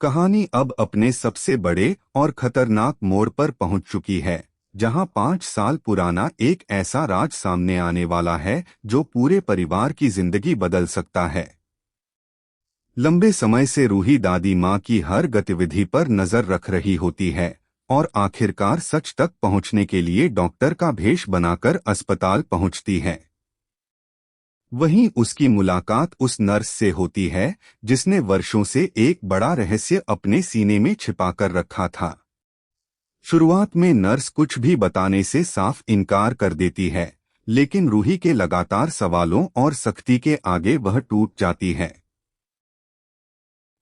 कहानी अब अपने सबसे बड़े और खतरनाक मोड़ पर पहुंच चुकी है, जहां 5 साल पुराना एक ऐसा राज सामने आने वाला है जो पूरे परिवार की जिंदगी बदल सकता है। लंबे समय से रूही दादी माँ की हर गतिविधि पर नजर रख रही होती है और आखिरकार सच तक पहुंचने के लिए डॉक्टर का भेष बनाकर अस्पताल पहुंचती है। वहीं उसकी मुलाकात उस नर्स से होती है जिसने वर्षों से एक बड़ा रहस्य अपने सीने में छिपाकर रखा था। शुरुआत में नर्स कुछ भी बताने से साफ इनकार कर देती है, लेकिन रूही के लगातार सवालों और सख्ती के आगे वह टूट जाती है।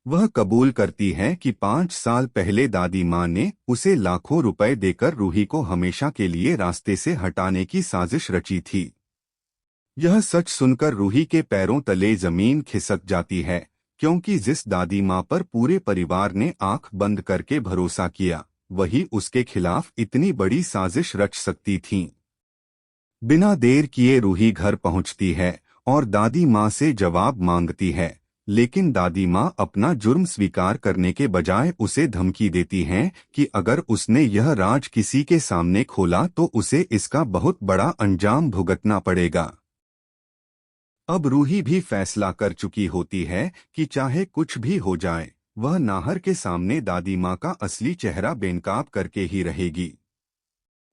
वह कबूल करती है कि 5 साल पहले दादी माँ ने उसे लाखों रुपए देकर रूही को हमेशा के लिए रास्ते से हटाने की साजिश रची थी। यह सच सुनकर रूही के पैरों तले जमीन खिसक जाती है, क्योंकि जिस दादी माँ पर पूरे परिवार ने आंख बंद करके भरोसा किया, वही उसके खिलाफ इतनी बड़ी साजिश रच सकती थी। बिना देर किए रूही घर पहुंचती है और दादी माँ से जवाब मांगती है, लेकिन दादी माँ अपना जुर्म स्वीकार करने के बजाय उसे धमकी देती हैं कि अगर उसने यह राज किसी के सामने खोला तो उसे इसका बहुत बड़ा अंजाम भुगतना पड़ेगा। अब रूही भी फैसला कर चुकी होती है कि चाहे कुछ भी हो जाए, वह नाहर के सामने दादी माँ का असली चेहरा बेनकाब करके ही रहेगी।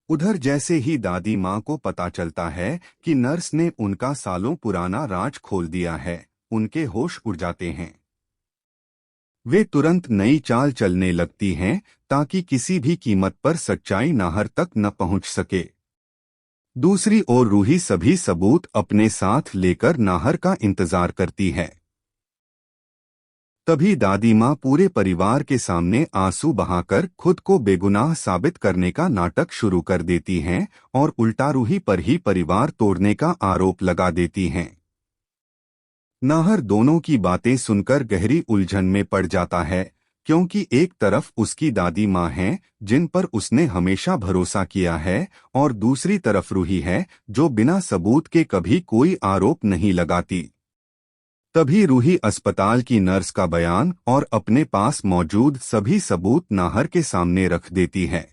उधर जैसे ही दादी माँ को पता चलता है कि नर्स ने उनका सालों पुराना राज खोल दिया है, उनके होश उड़ जाते हैं। वे तुरंत नई चाल चलने लगती हैं ताकि किसी भी कीमत पर सच्चाई नाहर तक न पहुंच सके। दूसरी ओर रूही सभी सबूत अपने साथ लेकर नाहर का इंतजार करती है। तभी दादी माँ पूरे परिवार के सामने आंसू बहाकर खुद को बेगुनाह साबित करने का नाटक शुरू कर देती हैं और उल्टा रूही पर ही परिवार तोड़ने का आरोप लगा देती हैं। नाहर दोनों की बातें सुनकर गहरी उलझन में पड़ जाता है, क्योंकि एक तरफ उसकी दादी माँ हैं जिन पर उसने हमेशा भरोसा किया है, और दूसरी तरफ रूही है जो बिना सबूत के कभी कोई आरोप नहीं लगाती। तभी रूही अस्पताल की नर्स का बयान और अपने पास मौजूद सभी सबूत नाहर के सामने रख देती है।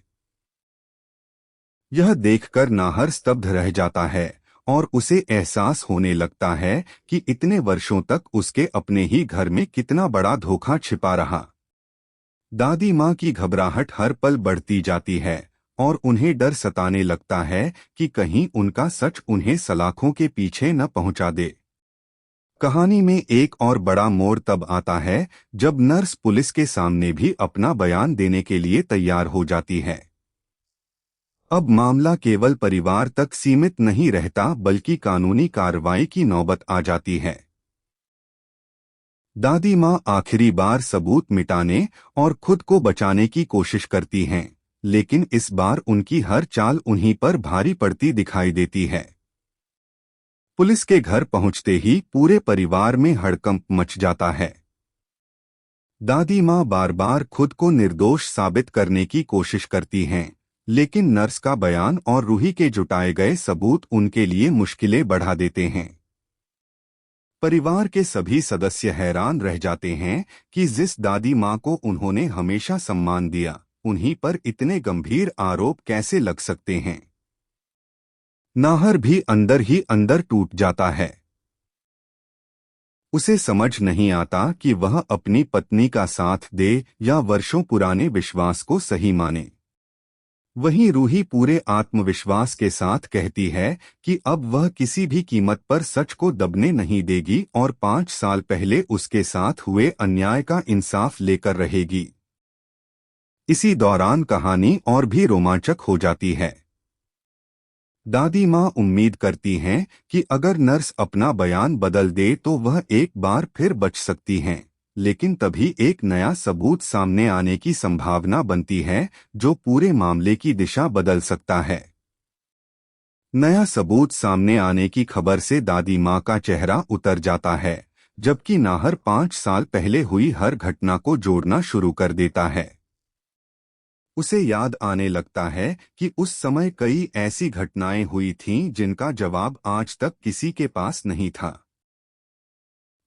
यह देखकर नाहर स्तब्ध रह जाता है और उसे एहसास होने लगता है कि इतने वर्षों तक उसके अपने ही घर में कितना बड़ा धोखा छिपा रहा। दादी माँ की घबराहट हर पल बढ़ती जाती है और उन्हें डर सताने लगता है कि कहीं उनका सच उन्हें सलाखों के पीछे न पहुंचा दे। कहानी में एक और बड़ा मोड़ तब आता है जब नर्स पुलिस के सामने भी अपना बयान देने के लिए तैयार हो जाती है। अब मामला केवल परिवार तक सीमित नहीं रहता, बल्कि कानूनी कार्रवाई की नौबत आ जाती है। दादी माँ आखिरी बार सबूत मिटाने और खुद को बचाने की कोशिश करती हैं, लेकिन इस बार उनकी हर चाल उन्हीं पर भारी पड़ती दिखाई देती है। पुलिस के घर पहुंचते ही पूरे परिवार में हड़कंप मच जाता है। दादी माँ बार बार खुद को निर्दोष साबित करने की कोशिश करती हैं, लेकिन नर्स का बयान और रूही के जुटाए गए सबूत उनके लिए मुश्किलें बढ़ा देते हैं। परिवार के सभी सदस्य हैरान रह जाते हैं कि जिस दादी माँ को उन्होंने हमेशा सम्मान दिया, उन्हीं पर इतने गंभीर आरोप कैसे लग सकते हैं। नाहर भी अंदर ही अंदर टूट जाता है। उसे समझ नहीं आता कि वह अपनी पत्नी का साथ दे या वर्षों पुराने विश्वास को सही माने। वहीं रूही पूरे आत्मविश्वास के साथ कहती है कि अब वह किसी भी कीमत पर सच को दबने नहीं देगी और 5 साल पहले उसके साथ हुए अन्याय का इंसाफ लेकर रहेगी। इसी दौरान कहानी और भी रोमांचक हो जाती है। दादी माँ उम्मीद करती हैं कि अगर नर्स अपना बयान बदल दे तो वह एक बार फिर बच सकती हैं, लेकिन तभी एक नया सबूत सामने आने की संभावना बनती है जो पूरे मामले की दिशा बदल सकता है। नया सबूत सामने आने की खबर से दादी माँ का चेहरा उतर जाता है, जबकि नाहर 5 साल पहले हुई हर घटना को जोड़ना शुरू कर देता है। उसे याद आने लगता है कि उस समय कई ऐसी घटनाएं हुई थीं जिनका जवाब आज तक किसी के पास नहीं था।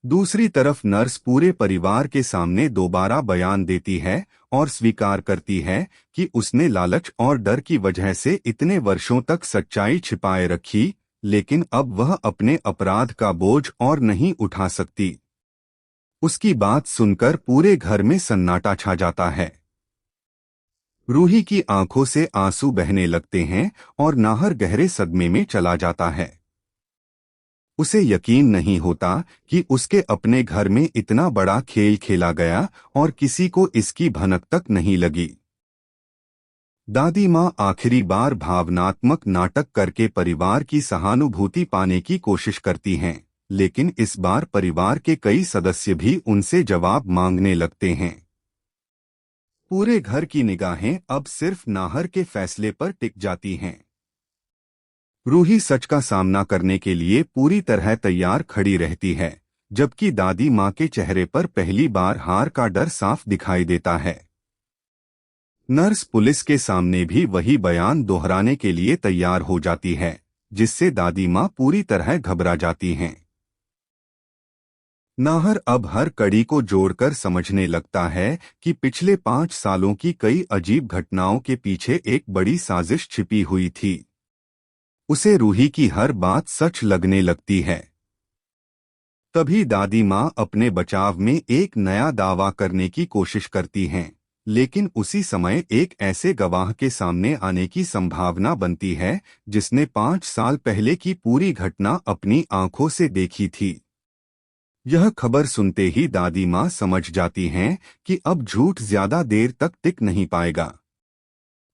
दूसरी तरफ नर्स पूरे परिवार के सामने दोबारा बयान देती है और स्वीकार करती है कि उसने लालच और डर की वजह से इतने वर्षों तक सच्चाई छिपाए रखी, लेकिन अब वह अपने अपराध का बोझ और नहीं उठा सकती। उसकी बात सुनकर पूरे घर में सन्नाटा छा जाता है। रूही की आंखों से आंसू बहने लगते हैं और नाहर गहरे सदमे में चला जाता है। उसे यकीन नहीं होता कि उसके अपने घर में इतना बड़ा खेल खेला गया और किसी को इसकी भनक तक नहीं लगी। दादी माँ आखिरी बार भावनात्मक नाटक करके परिवार की सहानुभूति पाने की कोशिश करती हैं, लेकिन इस बार परिवार के कई सदस्य भी उनसे जवाब मांगने लगते हैं। पूरे घर की निगाहें अब सिर्फ नाहर के फैसले पर टिक जाती हैं। रूही सच का सामना करने के लिए पूरी तरह तैयार खड़ी रहती है, जबकि दादी माँ के चेहरे पर पहली बार हार का डर साफ दिखाई देता है। नर्स पुलिस के सामने भी वही बयान दोहराने के लिए तैयार हो जाती है, जिससे दादी माँ पूरी तरह घबरा जाती हैं। नाहर अब हर कड़ी को जोड़कर समझने लगता है कि पिछले 5 सालों की कई अजीब घटनाओं के पीछे एक बड़ी साजिश छिपी हुई थी। उसे रूही की हर बात सच लगने लगती है। तभी दादी माँ अपने बचाव में एक नया दावा करने की कोशिश करती हैं, लेकिन उसी समय एक ऐसे गवाह के सामने आने की संभावना बनती है जिसने 5 साल पहले की पूरी घटना अपनी आंखों से देखी थी। यह खबर सुनते ही दादी माँ समझ जाती हैं कि अब झूठ ज्यादा देर तक टिक नहीं पाएगा।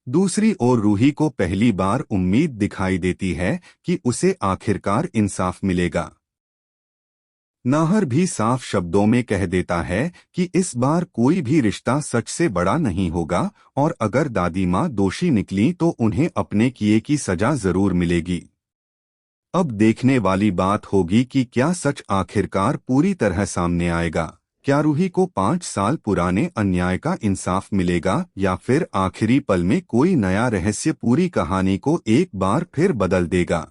दूसरी ओर रूही को पहली बार उम्मीद दिखाई देती है कि उसे आखिरकार इंसाफ मिलेगा। नाहर भी साफ शब्दों में कह देता है कि इस बार कोई भी रिश्ता सच से बड़ा नहीं होगा और अगर दादी माँ दोषी निकली तो उन्हें अपने किए की सजा जरूर मिलेगी। अब देखने वाली बात होगी कि क्या सच आखिरकार पूरी तरह सामने आएगा। क्या रूही को 5 साल पुराने अन्याय का इंसाफ मिलेगा या फिर आखिरी पल में कोई नया रहस्य पूरी कहानी को एक बार फिर बदल देगा।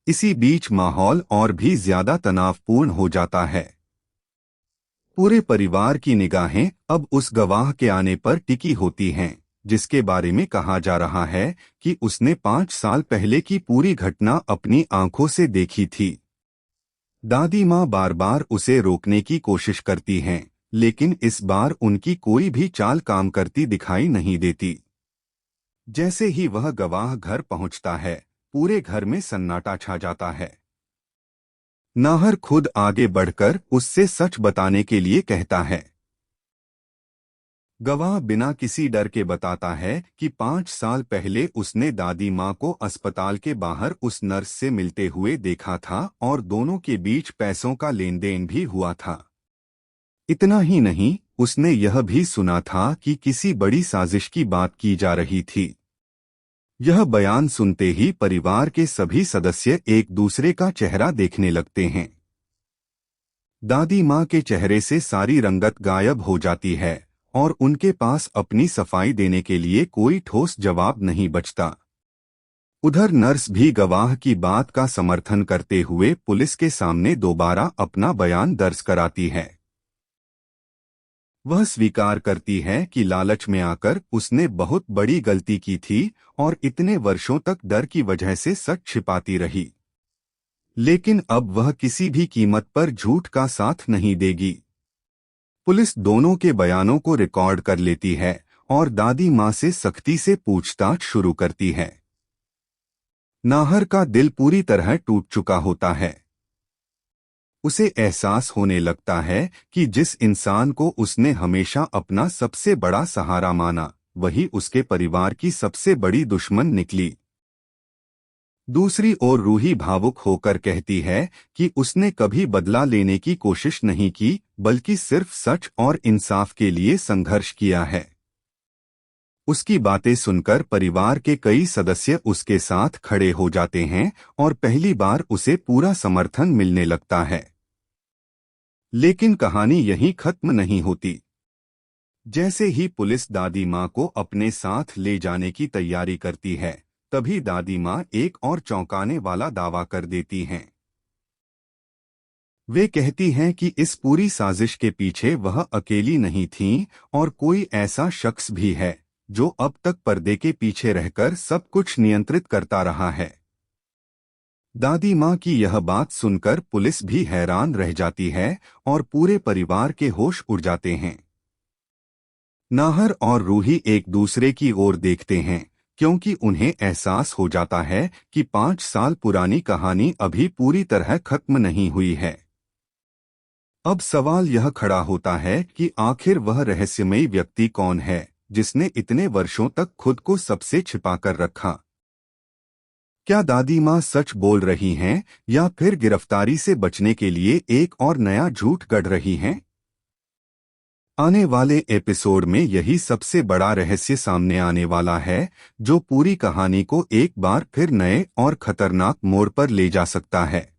इसी बीच माहौल और भी ज्यादा तनावपूर्ण हो जाता है। पूरे परिवार की निगाहें अब उस गवाह के आने पर टिकी होती हैं, जिसके बारे में कहा जा रहा है कि उसने 5 साल पहले की पूरी घटना अपनी आंखों से देखी थी। दादी माँ बार बार उसे रोकने की कोशिश करती हैं, लेकिन इस बार उनकी कोई भी चाल काम करती दिखाई नहीं देती। जैसे ही वह गवाह घर पहुंचता है, पूरे घर में सन्नाटा छा जाता है। नाहर खुद आगे बढ़कर उससे सच बताने के लिए कहता है। गवाह बिना किसी डर के बताता है कि 5 साल पहले उसने दादी माँ को अस्पताल के बाहर उस नर्स से मिलते हुए देखा था और दोनों के बीच पैसों का लेन देन भी हुआ था। इतना ही नहीं, उसने यह भी सुना था कि किसी बड़ी साजिश की बात की जा रही थी। यह बयान सुनते ही परिवार के सभी सदस्य एक दूसरे का चेहरा देखने लगते हैं। दादी माँ के चेहरे से सारी रंगत गायब हो जाती है और उनके पास अपनी सफाई देने के लिए कोई ठोस जवाब नहीं बचता। उधर नर्स भी गवाह की बात का समर्थन करते हुए पुलिस के सामने दोबारा अपना बयान दर्ज कराती है। वह स्वीकार करती है कि लालच में आकर उसने बहुत बड़ी गलती की थी और इतने वर्षों तक डर की वजह से सच छिपाती रही। लेकिन अब वह किसी भी कीमत पर झूठ का साथ नहीं देगी। पुलिस दोनों के बयानों को रिकॉर्ड कर लेती है और दादी माँ से सख्ती से पूछताछ शुरू करती है। नाहर का दिल पूरी तरह टूट चुका होता है। उसे एहसास होने लगता है कि जिस इंसान को उसने हमेशा अपना सबसे बड़ा सहारा माना, वही उसके परिवार की सबसे बड़ी दुश्मन निकली। दूसरी ओर रूही भावुक होकर कहती है कि उसने कभी बदला लेने की कोशिश नहीं की, बल्कि सिर्फ सच और इंसाफ के लिए संघर्ष किया है। उसकी बातें सुनकर परिवार के कई सदस्य उसके साथ खड़े हो जाते हैं और पहली बार उसे पूरा समर्थन मिलने लगता है। लेकिन कहानी यहीं खत्म नहीं होती। जैसे ही पुलिस दादी माँ को अपने साथ ले जाने की तैयारी करती है, तभी दादी माँ एक और चौंकाने वाला दावा कर देती हैं। वे कहती हैं कि इस पूरी साजिश के पीछे वह अकेली नहीं थीं और कोई ऐसा शख्स भी है जो अब तक पर्दे के पीछे रहकर सब कुछ नियंत्रित करता रहा है। दादी माँ की यह बात सुनकर पुलिस भी हैरान रह जाती है और पूरे परिवार के होश उड़ जाते हैं। नाहर और रूही एक दूसरे की ओर देखते हैं क्योंकि उन्हें एहसास हो जाता है कि 5 साल पुरानी कहानी अभी पूरी तरह खत्म नहीं हुई है। अब सवाल यह खड़ा होता है कि आखिर वह रहस्यमयी व्यक्ति कौन है जिसने इतने वर्षों तक खुद को सबसे छिपाकर रखा। क्या दादी माँ सच बोल रही हैं या फिर गिरफ्तारी से बचने के लिए एक और नया झूठ गढ़ रही हैं? आने वाले एपिसोड में यही सबसे बड़ा रहस्य सामने आने वाला है जो पूरी कहानी को एक बार फिर नए और खतरनाक मोड़ पर ले जा सकता है।